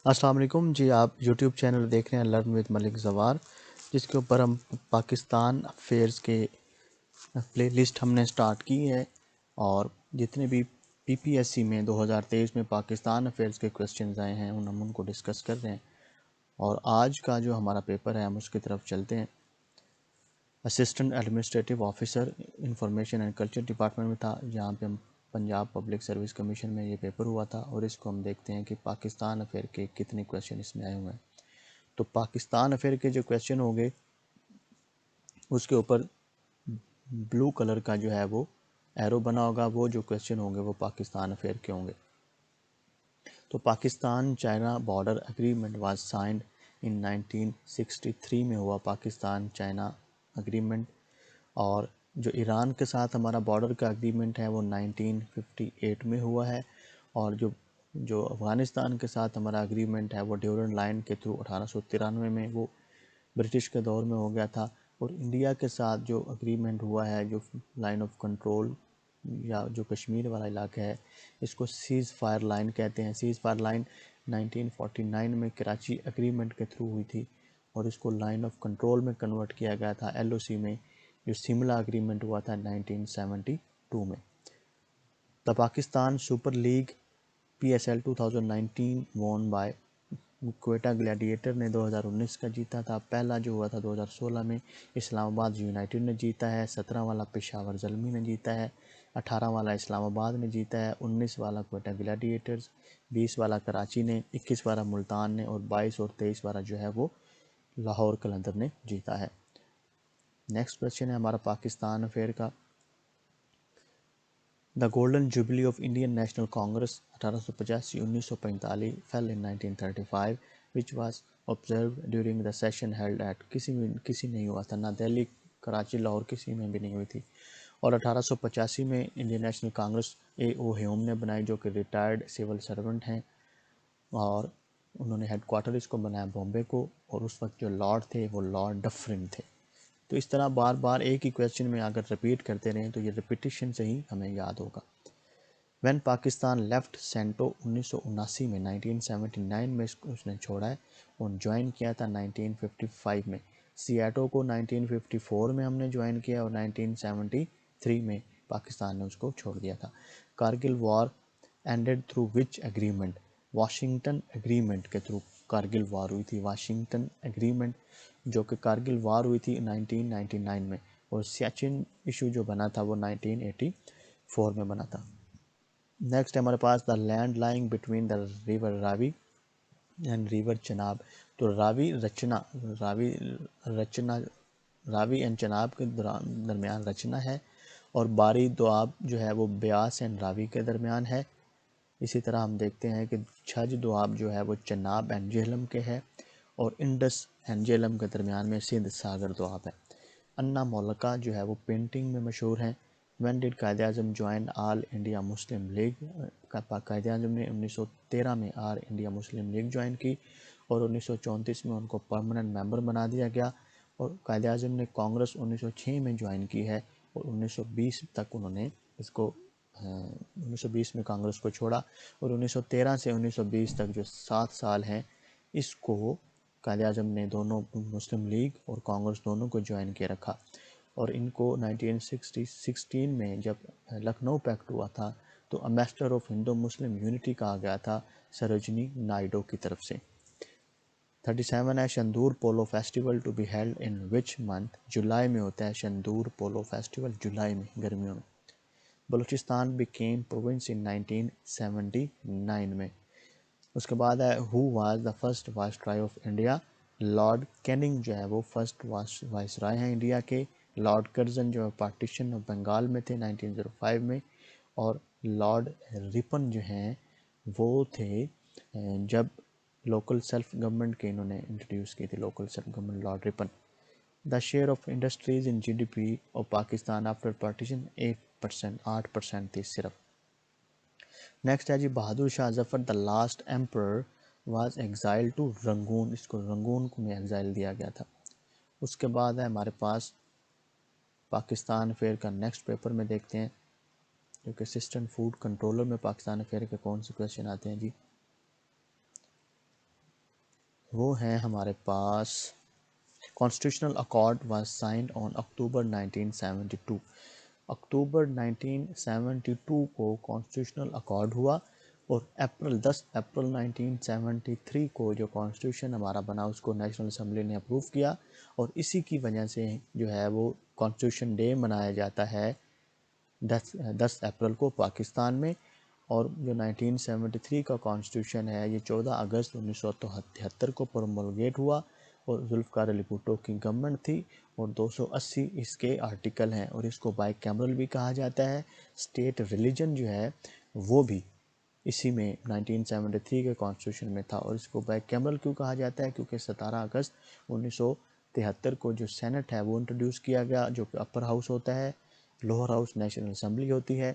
السلام علیکم جی، آپ یوٹیوب چینل دیکھ رہے ہیں لرن وتھ ملک زوار، جس کے اوپر ہم پاکستان افیئرز کے پلے لسٹ ہم نے سٹارٹ کی ہے، اور جتنے بھی پی پی ایس سی میں 2023 میں پاکستان افیئرز کے کویسچنز آئے ہیں ہم ان کو ڈسکس کر رہے ہیں۔ اور آج کا جو ہمارا پیپر ہے ہم اس کی طرف چلتے ہیں۔ Assistant administrative officer information and culture department میں تھا، جہاں پہ ہم پنجاب پبلک سروس کمیشن میں یہ پیپر ہوا تھا، اور اس کو ہم دیکھتے ہیں کہ پاکستان افیئر کے کتنے کویسچن اس میں آئے ہوئے ہیں۔ تو پاکستان افیئر کے جو کویسچن ہوں گے اس کے اوپر بلو کلر کا جو ہے وہ ایرو بنا ہوگا، وہ جو کویسچن ہوں گے وہ پاکستان افیئر کے ہوں گے۔ تو Pakistan China border agreement was signed in 1963 میں ہوا پاکستان چائنا اگریمنٹ، اور جو ایران کے ساتھ ہمارا بارڈر کا اگریمنٹ ہے وہ 1958 میں ہوا ہے، اور جو افغانستان کے ساتھ ہمارا اگریمنٹ ہے وہ ڈیورنڈ لائن کے تھرو 1893 میں وہ برٹش کے دور میں ہو گیا تھا۔ اور انڈیا کے ساتھ جو اگریمنٹ ہوا ہے، جو لائن آف کنٹرول یا جو کشمیر والا علاقہ ہے، اس کو سیز فائر لائن کہتے ہیں۔ سیز فائر لائن 1949 میں کراچی اگریمنٹ کے تھرو ہوئی تھی، اور اس کو لائن آف کنٹرول میں کنورٹ کیا گیا تھا ایل او سی میں، جو سملا اگریمنٹ ہوا تھا 1972 میں۔ The Pakistan super league P S L 2019 won by Quetta gladiator نے 2019 کا جیتا تھا۔ پہلا جو ہوا تھا 2016 میں اسلام آباد یونائٹڈ نے جیتا ہے، 17 والا پشاور زلمی نے جیتا ہے، 18 والا اسلام آباد نے جیتا ہے، 19 والا کوئٹہ گلیڈیٹرز، 20 والا کراچی نے، 21 والا ملتان نے، اور 22 اور 23 والا جو ہے وہ لاہور قلندر نے جیتا ہے۔ نیکسٹ کویسچن ہے ہمارا پاکستان افیئر کا۔ The golden jubilee of Indian National Congress 1885-1945 fell in 1935 which was observed during the session held at کسی نہیں ہوا تھا، نہ دہلی، کراچی، لاہور کسی میں بھی نہیں ہوئی تھی۔ اور 1885 میں انڈین نیشنل کانگریس اے او ہیوم نے بنائی، جو کہ ریٹائرڈ سول سرونٹ ہیں، اور انہوں نے ہیڈ کوارٹر اس کو بنایا بامبے کو، اور اس وقت جو لارڈ تھے وہ لارڈ ڈفرن تھے۔ تو اس طرح بار بار ایک ہی کویسچن میں اگر ریپیٹ کرتے رہیں تو یہ ریپیٹیشن سے ہی ہمیں یاد ہوگا۔ وین پاکستان لیفٹ سینٹو 1979 میں 1979 میں اس نے چھوڑا ہے، اور جوائن کیا تھا 1955 میں۔ سیاٹو کو 1954 میں ہم نے جوائن کیا، اور 1973 میں پاکستان نے اس کو چھوڑ دیا تھا۔ Kargil war ended through which agreement? Washington agreement کے تھرو کارگل وار ہوئی تھی۔ واشنگٹن ایگریمنٹ جو کہ کارگل وار ہوئی تھی 1999 میں، اور سیاچن ایشو جو بنا تھا وہ 1984 میں بنا تھا۔ نیکسٹ ہے ہمارے پاس the land lying between the river Ravi and river Chenab. تو راوی اینڈ چناب کے درمیان رچنا ہے، اور باری دوآب جو ہے وہ بیاس اینڈ راوی کے درمیان ہے۔ اسی طرح ہم دیکھتے ہیں کہ چھج دوآب جو ہے وہ چناب اینڈ جہلم کے ہے، اور انڈس اینڈ جہلم کے درمیان میں سندھ ساگر دوآب ہے۔ انا مولکہ جو ہے وہ پینٹنگ میں مشہور ہیں۔ When dead Quaid Azam join all India Muslim league? Quaid Azam نے 1913 میں آل انڈیا مسلم لیگ جوائن کی، اور 1934 میں ان کو پرماننٹ ممبر بنا دیا گیا، اور قائد اعظم نے کانگریس 1906 میں جوائن کی ہے، اور 1920 تک انہوں نے اس کو 1920 میں کانگریس کو چھوڑا، اور 1913 سے 1920 تک جو 7 سال ہیں اس کو قائد اعظم نے دونوں مسلم لیگ اور کانگریس دونوں کو جوائن کے رکھا۔ اور ان کو 1916 میں جب لکھنؤ پیکٹ ہوا تھا تو ambassador of Hindu Muslim unity کہا گیا تھا سروجنی نائیڈو کی طرف سے۔ 37 ہے Shandur polo festival to be held in which month? جولائی میں ہوتا ہے شندور پولو فیسٹیول، جولائی میں، گرمیوں میں۔ بلوچستان بیکیم پروونس ان 1979 میں۔ اس کے بعد ہے who was the first viceroy of India? Lord caning جو ہے وہ فرسٹ وائسرائے ہیں انڈیا کے۔ لارڈ کرزن جو ہے پارٹیشن آف بنگال میں تھے 1905 میں، اور لارڈ رپن جو ہیں وہ تھے جب لوکل سیلف گورنمنٹ کے انہوں نے انٹروڈیوس کی تھی، local self government, lord Ripon. The share of industries in G D P of Pakistan after partition 8% تھی صرف۔ نیکسٹ ہے جی Bahadur Shah Zafar the last emperor was exile to Rangoon, اس کو رنگون کو میں ایگزائل دیا گیا تھا۔ اس کے بعد ہے ہمارے پاس پاکستان افیئر کا نیکسٹ پیپر میں دیکھتے ہیں، جو کہ اسسٹنٹ فوڈ کنٹرولر میں پاکستان افیئر کے کون سے کویسچن آتے ہیں جی۔ وہ ہیں ہمارے پاس کانسٹیٹیوشنل اکارڈ واز سائنڈ آن اکتوبر 1972. اکتوبر 1972 کو کانسٹیٹیوشنل اکارڈ ہوا، اور 10 اپریل 1973 کو جو کانسٹیٹیوشن ہمارا بنا اس کو نیشنل اسمبلی نے اپروو کیا، اور اسی کی وجہ سے جو ہے وہ کانسٹیٹیوشن ڈے منایا جاتا ہے 10 اپریل کو پاکستان میں۔ اور جو 1973 کا کانسٹیٹیوشن ہے یہ 14 اگست 1973 کو پرومولگیٹ ہوا، اور ذوالفقار علی بھٹو کی گورنمنٹ تھی، اور 280 اس کے آرٹیکل ہیں، اور اس کو بائی کیمرل بھی کہا جاتا ہے۔ اسٹیٹ ریلیجن جو ہے وہ بھی اسی میں 1973 کے کانسٹیٹیوشن میں تھا، اور اس کو بائی کیمرل کیوں کہا جاتا ہے؟ کیونکہ 17 اگست 1973 کو جو سینٹ ہے وہ انٹروڈیوس کیا گیا، جو کہ اپر ہاؤس ہوتا ہے، لوور ہاؤس نیشنل اسمبلی ہوتی ہے،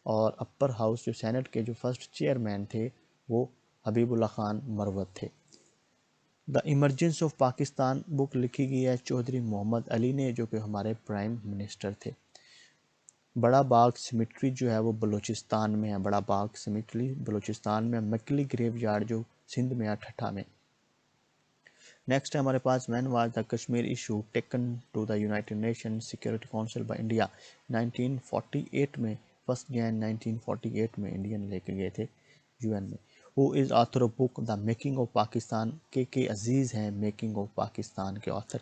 اور اپر ہاؤس جو سینٹ کے جو فرسٹ چیئرمین تھے وہ حبیب اللہ خان مروت تھے۔ دا ایمرجنس آف پاکستان بک لکھی گئی ہے چودھری محمد علی نے، جو کہ ہمارے پرائم منسٹر تھے۔ بڑا باغ سیمیٹری جو ہے وہ بلوچستان میں ہے، بڑا باغ سیمیٹری بلوچستان میں، مکلی گریو یارڈ جو سندھ میں ہے، ٹھٹھا میں۔ نیکسٹ ہے ہمارے پاس when was the Kashmir issue taken to the United Nation Security Council by India, 1948 میں، 1 جن 1948 میں انڈیا نے لے کے گئے تھے یو این میں۔ Who is author of book the making of Pakistan, K Aziz ہیں میکنگ آف پاکستان کے author.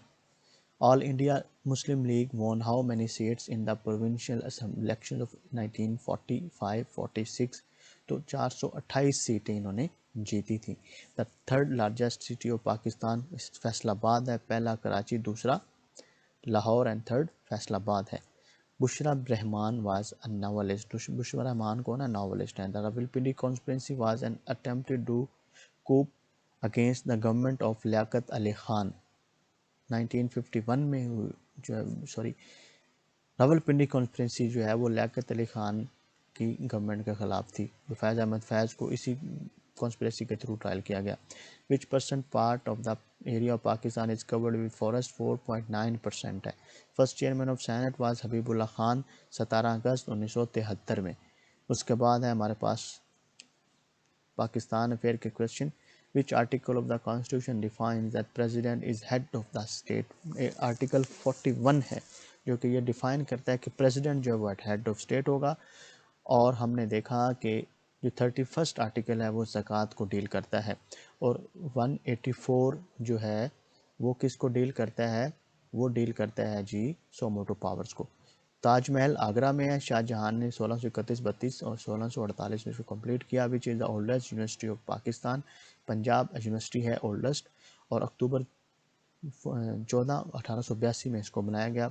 All India Muslim League won how many seats in the provincial elections of 1945-46؟ تو 428 سیٹیں انہوں نے جیتی تھیں۔ The third largest city of Pakistan Faisal آباد ہے، پہلا کراچی، دوسرا لاہور، اینڈ تھرڈ فیصل آباد ہے۔ بشرا رحمان واز اے ناولسٹ، بشرا رحمان کون ہے؟ ناولسٹ ہیں۔ The Rawalpindi conspiracy was an attempted coup against the government of Liaquat Ali Khan, 1951 میں راولپنڈی کانسپریسی جو ہے وہ لیاقت علی خان کی گورنمنٹ کے خلاف تھی، جو فیض احمد فیض کو اسی کانسپریسی کے تھرو ٹرائل کیا گیا۔ Which percent part of the area of Pakistan is covered with forest, 4.9% ہے۔ First chairman of senate was Habib Ullah Khan, 17 اگست 1973 میں۔ اس کے بعد ہے ہمارے پاس پاکستان افیئر کے question. Which article of the constitution defines that president is head of the state؟ Article 41 ہے جو کہ یہ ڈیفائن کرتا ہے کہ پریزیڈنٹ جو ہے وہ ہیڈ آف اسٹیٹ ہوگا، اور ہم نے دیکھا کہ جو 31 آرٹیکل ہے وہ زکوٰۃ کو ڈیل کرتا ہے، اور 184 جو ہے وہ کس کو ڈیل کرتا ہے؟ وہ ڈیل کرتا ہے جی سوموٹو پاورز کو۔ تاج محل آگرہ میں ہے، شاہ جہان نے 1631-32 اور 1648 میں اس کو کمپلیٹ کیا۔ Which is the oldest university of Pakistan? Punjab university ہے اولڈسٹ، اور اکتوبر 14 1882 میں اس کو بنایا گیا۔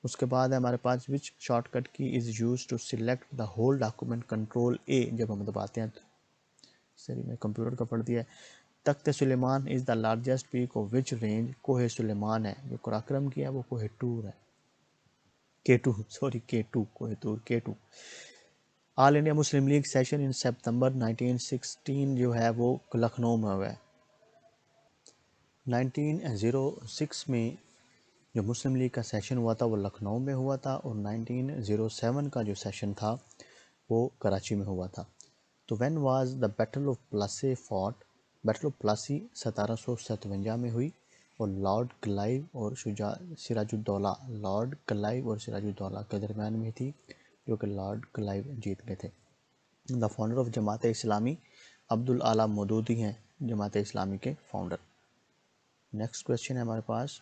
اس کے بعد ہے ہمارے پاس وچ shortcut key is use to select the whole document, control A جب ہم دباتے ہیں، سری میں کمپیوٹر کا پڑھ دیا ہے۔ Takht Sulaiman is the largest peak of which range? Koh Sulaiman ہے، جو قراقرم کی ہے وہ کوہ ٹور ہے، K2 کوہ طور K2۔ آل انڈیا مسلم لیگ سیشن ان سپتمبر 1916 جو ہے وہ لکھنؤ میں ہوا ہے۔ 1906 میں جو مسلم لیگ کا سیشن ہوا تھا وہ لکھنؤ میں ہوا تھا، اور 1907 کا جو سیشن تھا وہ کراچی میں ہوا تھا۔ تو when was the battle of Plassey fought? Battle of Plassey 1757 میں ہوئی، اور لارڈ کلائیو اور سراج الدولہ، لارڈ کلائیو اور سراج الدولہ کے درمیان میں تھی، جو کہ لارڈ کلائیو جیت گئے تھے۔ The founder of Jamaat Islami عبد الاعلیٰ مودودی ہیں جماعت اسلامی کے فاؤنڈر۔ نیکسٹ کویشچن ہے ہمارے پاس،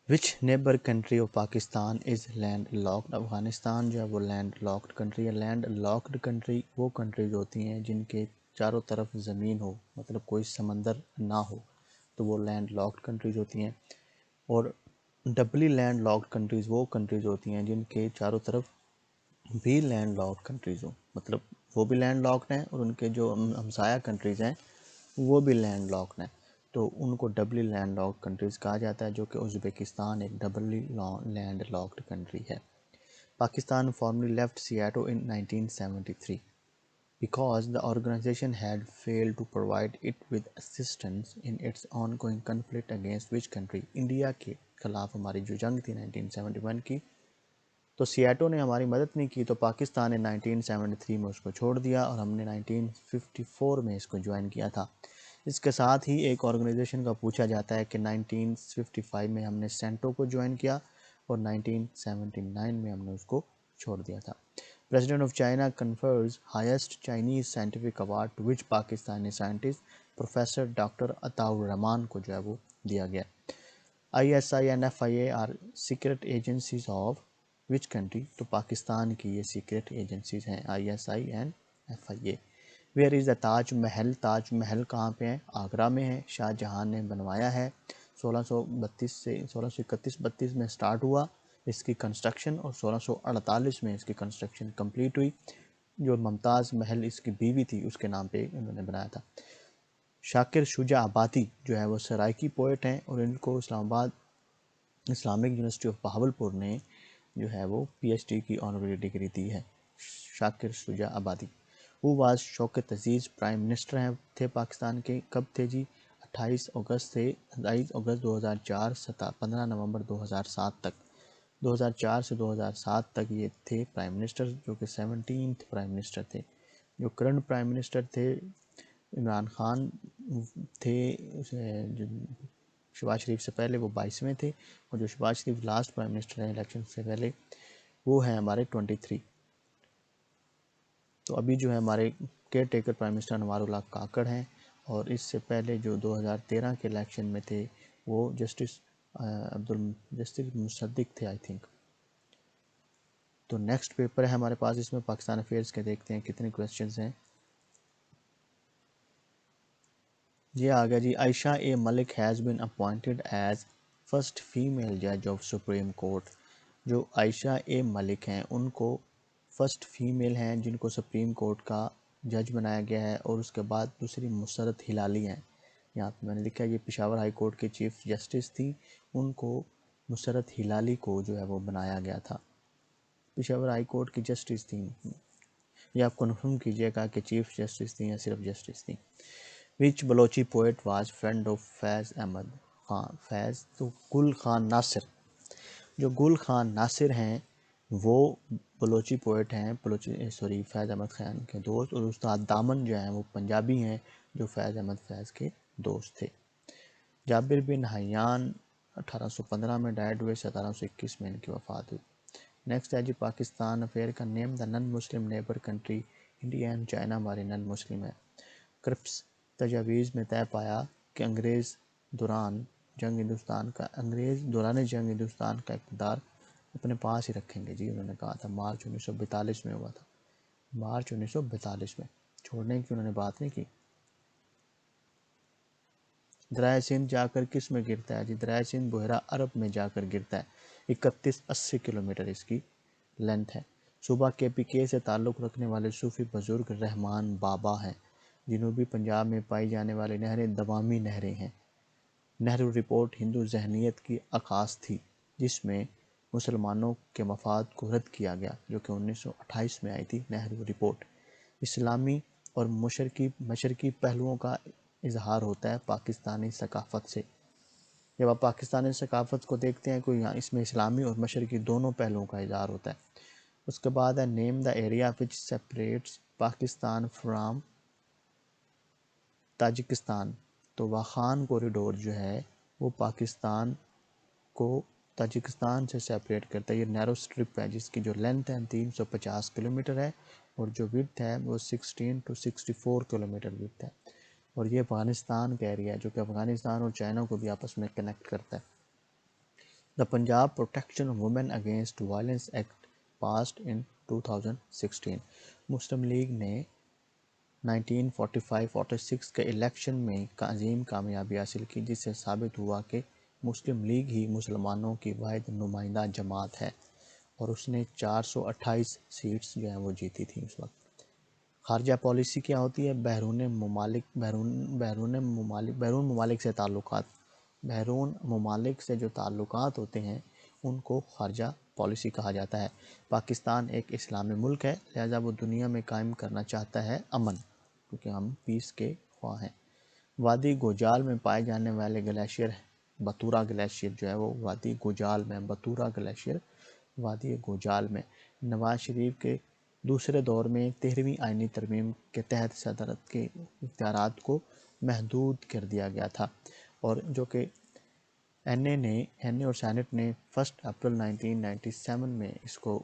which neighbour country of Pakistan is landlocked? Afghanistan جو ہے وہ لینڈ لاکڈ کنٹری ہے۔ لینڈ لاکڈ کنٹری وہ کنٹریز ہوتی ہیں جن کے چاروں طرف زمین ہو، مطلب کوئی سمندر نہ ہو، تو وہ لینڈ لاکڈ کنٹریز ہوتی ہیں۔ اور ڈبلی لینڈ لاکڈ کنٹریز وہ کنٹریز ہوتی ہیں جن کے چاروں طرف بھی لینڈ لاکڈ کنٹریز ہوں، مطلب وہ بھی لینڈ لاکڈ ہیں اور ان کے جو ہمسایہ کنٹریز ہیں وہ بھی لینڈ لاکڈ ہیں، تو ان کو ڈبلی لینڈ لاکڈ کنٹریز کہا جاتا ہے، جو کہ ازبیکستان ایک ڈبلی لینڈ لاکڈ کنٹری ہے۔ Pakistan formally left SEATO in 1973 because the organization had failed to provide it with assistance in its ongoing conflict against which country؟ India کے خلاف ہماری جو جنگ تھی 1971 کی، تو سیاٹو نے ہماری مدد نہیں کی تو پاکستان نے 1973 میں اس کو چھوڑ دیا اور ہم نے 1954 میں اس کو جوائن کیا تھا۔ اس کے ساتھ ہی ایک آرگنائزیشن کا پوچھا جاتا ہے کہ 1955 میں ہم نے سینٹو کو جوائن کیا اور 1979 میں ہم نے اس کو چھوڑ دیا تھا۔ President of China confers highest Chinese scientific award to which Pakistani scientist professor doctor Atta ur Rahman کو جو ہے وہ دیا گیا۔ ISI and FIA are secret agencies of which country? تو پاکستان کی یہ سیکرٹ ایجنسیز ہیں ISI and FIA۔ Where is the Taj Mahal? Taj Mahal کہاں پہ ہے؟ آگرہ میں ہے، شاہ جہاں نے بنوایا ہے۔ 1631 میں سٹارٹ ہوا اس کی کنسٹرکشن اور 1648 میں اس کی کنسٹرکشن کمپلیٹ ہوئی۔ جو ممتاز محل اس کی بیوی تھی اس کے نام پہ انہوں نے بنایا تھا۔ شاکر شجاع آبادی جو ہے وہ سرائکی پوئٹ ہیں اور ان کو اسلام آباد اسلامک یونیورسٹی آف بہاولپور نے جو ہے وہ PhD کی آنریری ڈگری دی ہے۔ شاکر شجاع آبادی۔ وہ was Shaukat Aziz prime minister تھے پاکستان کے، کب تھے جی؟ 28 اگست سے 2004 15 نومبر 2007 تک، 2004 سے 2007 تک یہ تھے پرائم منسٹر، جو کہ 17th پرائم منسٹر تھے۔ جو کرنٹ پرائم منسٹر تھے عمران خان تھے، شہباز شریف سے پہلے وہ 22ویں تھے، اور جو شہباز شریف لاسٹ پرائم منسٹر ہیں الیکشن سے پہلے وہ ہیں ہمارے 23۔ تو ابھی جو ہے ہمارے کیئر ٹیکر پرائم منسٹر انوار اللہ کاکڑ ہیں، اور اس سے پہلے جو 2013 کے الیکشن میں تھے وہ جسٹس مصدق تھے آئی تھنک۔ تو نیکسٹ پیپر ہے ہمارے پاس، اس میں پاکستان افیئرس کے دیکھتے ہیں کتنے کویسچنز ہیں۔ یہ آ گیا جی، Ayesha A Malik has been appointed as first female جج آف سپریم کورٹ۔ جو عائشہ اے ملک ہیں ان کو فرسٹ فیمیل ہیں جن کو سپریم کورٹ کا جج بنایا گیا ہے، اور اس کے بعد دوسری مسرت ہلالی ہیں۔ یہاں پہ میں نے لکھا ہے یہ پشاور ہائی کورٹ کے چیف جسٹس تھی، ان کو مسرت ہلالی کو جو ہے وہ بنایا گیا تھا، پشاور ہائی کورٹ کی جسٹس تھیں۔ یہ آپ کنفرم کیجئے گا کہ چیف جسٹس تھیں یا صرف جسٹس تھیں۔ Which Balochi poet was friend of Faiz Ahmed Khan? Faiz تو گل خان ناصر۔ جو گل خان ناصر ہیں وہ بلوچی پوئٹ ہیں، فیض احمد خان کے دوست، اور استاد دامن جو ہیں وہ پنجابی ہیں جو فیض احمد فیض کے دوست تھے۔ جابر بن حیان 1815 میں ڈائٹ ہوئے، 1721 میں ان کی وفات ہوئی۔ نیکسٹ ہے جی پاکستان افیئر کا name the non Muslim neighbour country? India and China ہمارے نن مسلم ہیں۔ کرپس تجاویز میں طے پایا کہ انگریز دوران جنگ ہندوستان کا اقتدار اپنے پاس ہی رکھیں گے جی، انہوں نے کہا تھا، مارچ 1942 میں ہوا تھا، مارچ 1942 میں، چھوڑنے کی انہوں نے بات نہیں کی۔ دریائے سندھ جا کر کس میں گرتا ہے جی؟ دریائے سندھ بحیرہ عرب میں جا کر گرتا ہے، 3180 کلومیٹر اس کی لینتھ ہے۔ صوبہ KPK سے تعلق رکھنے والے صوفی بزرگ رحمان بابا ہیں۔ جنوبی پنجاب میں پائی جانے والی نہریں دوامی نہریں ہیں۔ نہرو رپورٹ ہندو ذہنیت کی عکاس تھی جس میں مسلمانوں کے مفاد کو رد کیا گیا، جو کہ 1928 میں آئی تھی نہرو رپورٹ۔ اسلامی اور مشرقی پہلوؤں کا اظہار ہوتا ہے پاکستانی ثقافت سے۔ جب آپ پاکستانی ثقافت کو دیکھتے ہیں کوئی، اس میں اسلامی اور مشرقی دونوں پہلوؤں کا اظہار ہوتا ہے۔ اس کے بعد ہے name the area which separates Pakistan from Tajikistan. تو واخان کوریڈور جو ہے وہ پاکستان کو تاجکستان سے سیپریٹ کرتا ہے۔ یہ نیرو سٹرپ ہے جس کی جو لینتھ ہے 350 کلومیٹر ہے، اور جو وڈتھ ہے وہ 16 to 64 کلومیٹر وڈتھ ہے، اور یہ افغانستان کا ایریا ہے جو کہ افغانستان اور چائنا کو بھی آپس میں کنیکٹ کرتا ہے۔ The Punjab protection women against violence act passed in 2016۔ Muslim League نے 1945-46 کے الیکشن میں عظیم کامیابی حاصل کی، جس سے ثابت ہوا کہ مسلم لیگ ہی مسلمانوں کی واحد نمائندہ جماعت ہے، اور اس نے 428 سیٹس جو ہیں وہ جیتی تھیں اس وقت۔ خارجہ پالیسی کیا ہوتی ہے؟ بیرون ممالک سے تعلقات، بیرون ممالک سے جو تعلقات ہوتے ہیں ان کو خارجہ پالیسی کہا جاتا ہے۔ پاکستان ایک اسلامی ملک ہے، لہذا وہ دنیا میں قائم کرنا چاہتا ہے امن، کیونکہ ہم پیس کے خواہ ہیں۔ وادی گوجال میں پائے جانے والے گلیشیئر بطورا گلیشیئر جو ہے وہ وادی گوجال میں بطورا گلیشیئر وادی گوجال میں نواز شریف کے دوسرے دور میں 13ویں آئینی ترمیم کے تحت صدارت کے اختیارات کو محدود کر دیا گیا تھا، اور جو کہ این اے اور سینٹ نے 1 اپریل 1997 میں اس کو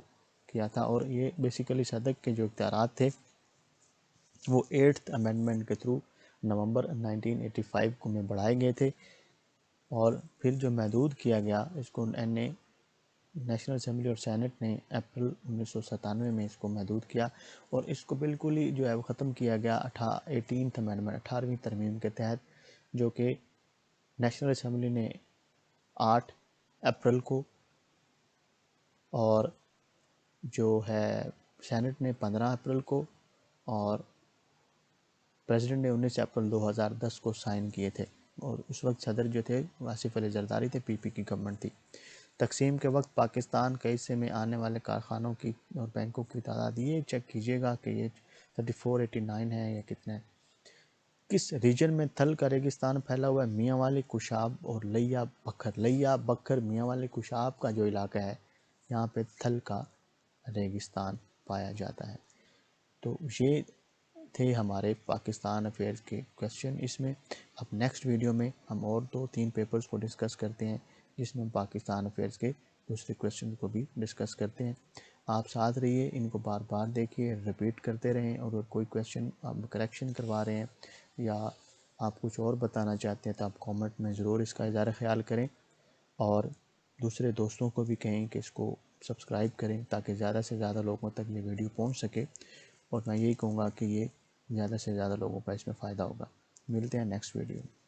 کیا تھا، اور یہ بیسیکلی صدر کے جو اختیارات تھے وہ 8th امینڈمنٹ کے تھرو نومبر 1985 کو میں بڑھائے گئے تھے، اور پھر جو محدود کیا گیا اس کو این اے نیشنل اسمبلی اور سینٹ نے اپریل 1997 میں اس کو محدود کیا، اور اس کو بالکل ہی جو ہے وہ ختم کیا گیا 18th امینڈمنٹ 18ویں ترمیم کے تحت، جو کہ نیشنل اسمبلی نے 8 اپریل کو اور جو ہے سینٹ نے 15 اپریل کو اور پریزیڈنٹ نے 19 اپریل 2010 کو سائن کیے تھے، اور اس وقت صدر جو تھے آصف علی زرداری تھے، پی پی کی گورنمنٹ تھی۔ تقسیم کے وقت پاکستان کے حصے میں آنے والے کارخانوں کی اور بینکوں کی تعداد یہ چیک کیجیے گا کہ یہ 3489 ہے یا کتنے ہیں۔ کس ریجن میں تھل کا ریگستان پھیلا ہوا ہے؟ میاں والی کوشاب اور لیا بکھر۔ لیا بکھر میاں والی کوشاب کا جو علاقہ ہے، یہاں پہ تھل کا ریگستان پایا جاتا ہے۔ تو یہ تھے ہمارے پاکستان افیئرز کے کویسچن۔ اس میں اب نیکسٹ ویڈیو میں ہم اور 2-3 پیپرز کو ڈسکس کرتے ہیں، جس میں ہم پاکستان افیئرز کے دوسرے کویسچن کو بھی ڈسکس کرتے ہیں۔ آپ ساتھ رہیے، ان کو بار بار دیکھیے، ریپیٹ کرتے رہیں، اور اگر کوئی کویسچن آپ کریکشن کروا رہے ہیں یا آپ کچھ اور بتانا چاہتے ہیں تو آپ کومنٹ میں ضرور اس کا اظہار خیال کریں، اور دوسرے دوستوں کو بھی کہیں کہ اس کو سبسکرائب کریں تاکہ زیادہ سے زیادہ لوگوں تک یہ ویڈیو پہنچ سکے، اور میں یہی کہوں گا کہ یہ زیادہ سے زیادہ لوگوں کا اس میں فائدہ ہوگا۔ ملتے ہیں نیکسٹ ویڈیو میں۔